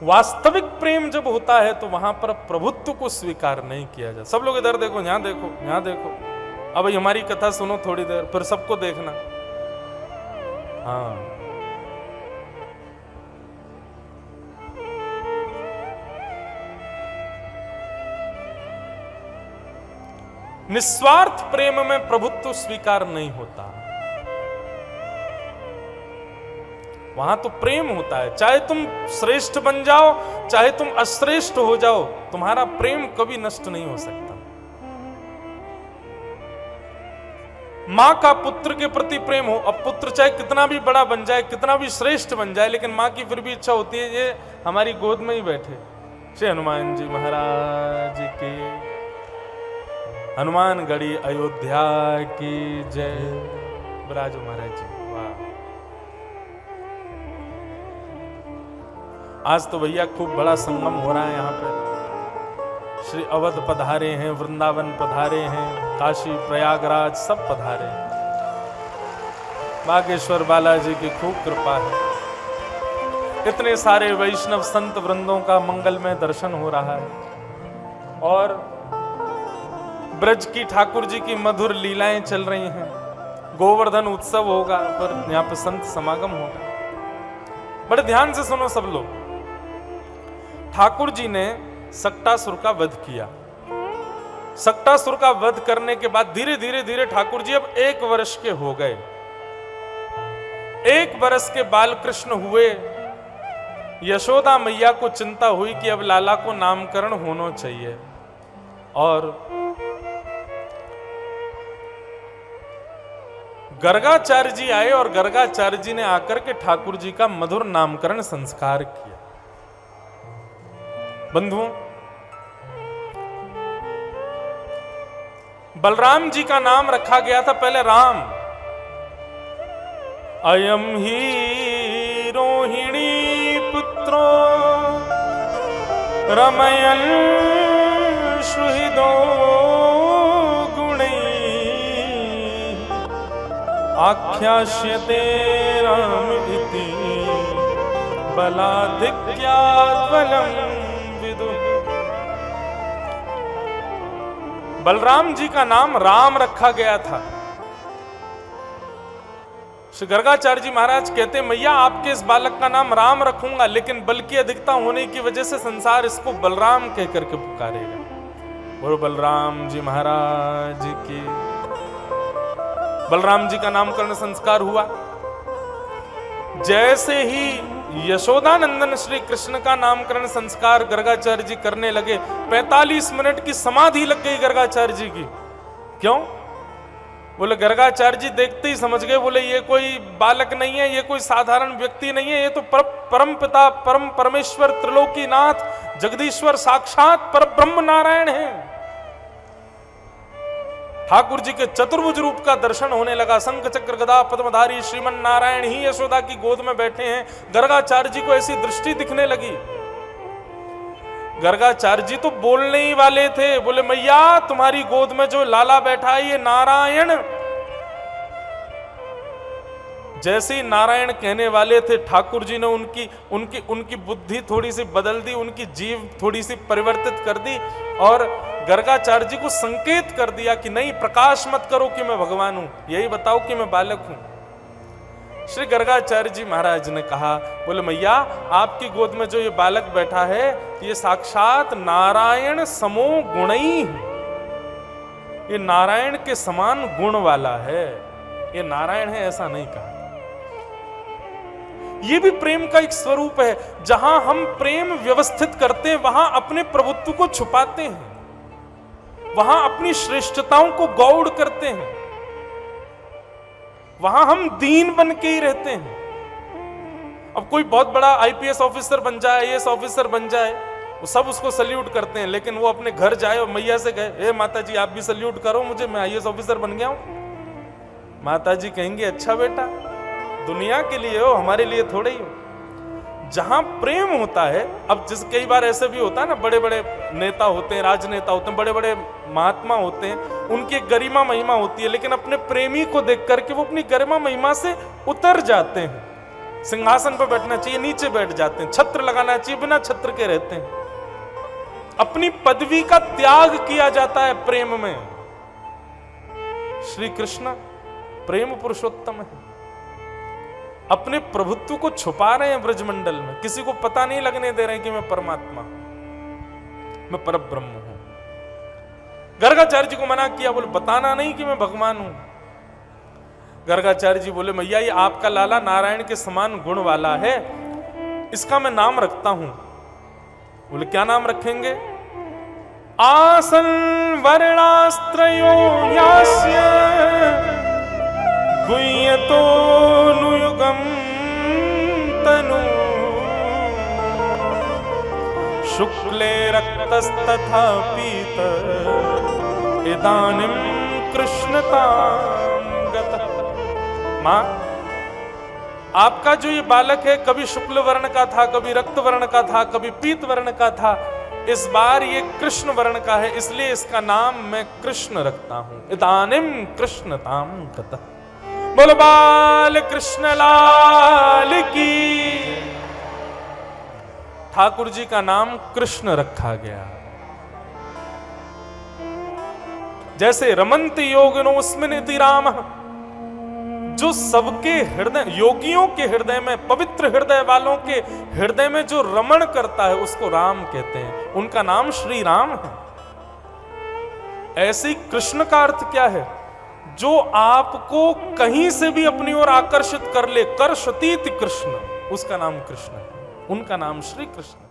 वास्तविक प्रेम जब होता है तो वहां पर प्रभुत्व को स्वीकार नहीं किया जाता। सब लोग इधर देखो, यहां देखो, यहां देखो, अब हमारी कथा सुनो थोड़ी देर, फिर सबको देखना। हाँ, निस्वार्थ प्रेम में प्रभुत्व स्वीकार नहीं होता। वहां तो प्रेम होता है, चाहे तुम श्रेष्ठ बन जाओ, चाहे तुम अश्रेष्ठ हो जाओ, तुम्हारा प्रेम कभी नष्ट नहीं हो सकता। मां का पुत्र के प्रति प्रेम हो, अब पुत्र चाहे कितना भी बड़ा बन जाए, कितना भी श्रेष्ठ बन जाए, लेकिन मां की फिर भी इच्छा होती है ये हमारी गोद में ही बैठे। श्री हनुमान जी महाराज की, हनुमानगढ़ी अयोध्या की जय। विराजो महाराज जी, वाह। आज तो भैया खूब बड़ा संगम हो रहा है यहाँ पे। श्री अवध पधारे हैं, वृंदावन पधारे हैं, काशी प्रयागराज सब पधारे हैं। बागेश्वर बालाजी की खूब कृपा है। इतने सारे वैष्णव संत वृंदों का मंगलमय दर्शन हो रहा है और ब्रज की ठाकुर जी की मधुर लीलाएं चल रही हैं। गोवर्धन उत्सव होगा, पर यहाँ पे संत समागम होगा। बड़े ध्यान से सुनो सब लोग। ठाकुर जी ने सक्टासुर का वध किया। सक्टासुर का वध करने के बाद धीरे धीरे धीरे ठाकुर जी अब 1 वर्ष के हो गए। 1 वर्ष के बाल कृष्ण हुए। यशोदा मैया को चिंता हुई कि अब लाला को नामकरण होना चाहिए, और गर्गाचार्य जी आए और गर्गाचार्य जी ने आकर के ठाकुर जी का मधुर नामकरण संस्कार किया। बंधुओं, बलराम जी का नाम रखा गया था पहले राम। अयम ही रोहिणी पुत्रो रमयन सुहृदो गुणै आख्यास्यते राम इति बलाधिक्यात् बलम्। बलराम जी का नाम राम रखा गया था। श्री गर्गाचार्य जी महाराज कहते, मैया आपके इस बालक का नाम राम रखूंगा, लेकिन बल की अधिकता होने की वजह से संसार इसको बलराम कह करके पुकारेगा। बोलो बलराम जी महाराज की। बलराम जी का नामकरण संस्कार हुआ। जैसे ही यशोदानंदन श्री कृष्ण का नामकरण संस्कार गर्गाचार्य जी करने लगे, 45 मिनट की समाधि लग गई गर्गाचार्य जी की। क्यों? बोले गर्गाचार्य जी देखते ही समझ गए, बोले ये कोई बालक नहीं है, ये कोई साधारण व्यक्ति नहीं है, ये तो परम पिता, परम परमेश्वर, त्रिलोकीनाथ, जगदीश्वर, साक्षात परब्रह्म नारायण है। ठाकुर जी के चतुर्भुज रूप का दर्शन होने लगा। शंख चक्र गदा पद्मधारी श्रीमन नारायण ही यशोदा की गोद में बैठे हैं। गर्गाचार्य जी को ऐसी दृष्टि दिखने लगी। गर्गाचार्य जी तो बोलने ही वाले थे, बोले मैया तुम्हारी गोद में जो लाला बैठा है ये नारायण। जैसे ही नारायण कहने वाले थे, ठाकुर जी ने उनकी बुद्धि थोड़ी सी बदल दी, उनकी जीव थोड़ी सी परिवर्तित कर दी और गर्गाचार्य जी को संकेत कर दिया कि नहीं, प्रकाश मत करो कि मैं भगवान हूं, यही बताओ कि मैं बालक हूं। श्री गर्गाचार्य जी महाराज ने कहा, बोले मैया आपकी गोद में जो ये बालक बैठा है ये साक्षात नारायण समो गुणी है। ये नारायण के समान गुण वाला है, ये नारायण है ऐसा नहीं कहा। ये भी प्रेम का एक स्वरूप है। जहां हम प्रेम व्यवस्थित करते हैं वहां अपने प्रभुत्व को छुपाते हैं, वहां अपनी श्रेष्ठताओं को गौड़ करते हैं, वहां हम दीन बन के ही रहते हैं। अब कोई बहुत बड़ा आईपीएस ऑफिसर बन जाए, आईएएस ऑफिसर बन जाए, वो सब उसको सल्यूट करते हैं, लेकिन वो अपने घर जाए और मैया से कहे, माता जी आप भी सल्यूट करो मुझे, मैं आईएएस ऑफिसर बन गया हूं। माता जी कहेंगे अच्छा बेटा, दुनिया के लिए हो, हमारे लिए थोड़े ही हो। जहां प्रेम होता है, अब जिस कई बार ऐसे भी होता है ना, बड़े बड़े नेता होते हैं, राजनेता होते हैं, बड़े बड़े महात्मा होते हैं, उनकी गरिमा महिमा होती है, लेकिन अपने प्रेमी को देख करके वो अपनी गरिमा महिमा से उतर जाते हैं। सिंहासन पर बैठना चाहिए, नीचे बैठ जाते हैं। छत्र लगाना चाहिए, बिना छत्र के रहते हैं। अपनी पदवी का त्याग किया जाता है प्रेम में। श्री कृष्ण प्रेम पुरुषोत्तम है, अपने प्रभुत्व को छुपा रहे हैं ब्रजमंडल में, किसी को पता नहीं लगने दे रहे हैं कि मैं परमात्मा, मैं परब्रह्म हूं। गर्गाचार्य जी को मना किया, बोले बताना नहीं कि मैं भगवान हूं। गर्गाचार्य जी बोले मैया ये आपका लाला नारायण के समान गुण वाला है, इसका मैं नाम रखता हूं। बोले क्या नाम रखेंगे? आसन वर्णास्त्रयो यास्य गुह्यतो नुयुगम तनु शुक्ले रक्तस्तथा पीत इदानीं कृष्णतां गतः। मां, आपका जो ये बालक है कभी शुक्ल वर्ण का था, कभी रक्त वर्ण का था, कभी पीत वर्ण का था, इस बार ये कृष्ण वर्ण का है, इसलिए इसका नाम मैं कृष्ण रखता हूं। इदानीं कृष्णतां गतः। बोलो बाल कृष्ण लाल की। ठाकुर जी का नाम कृष्ण रखा गया। जैसे रमन्त योगिनोऽस्मिनिति रामः, जो सबके हृदय, योगियों के हृदय में, पवित्र हृदय वालों के हृदय में जो रमण करता है उसको राम कहते हैं, उनका नाम श्री राम है। ऐसे ही कृष्ण का अर्थ क्या है? जो आपको कहीं से भी अपनी ओर आकर्षित कर ले, कर्षतीति कृष्ण, उसका नाम कृष्ण है, उनका नाम श्री कृष्ण।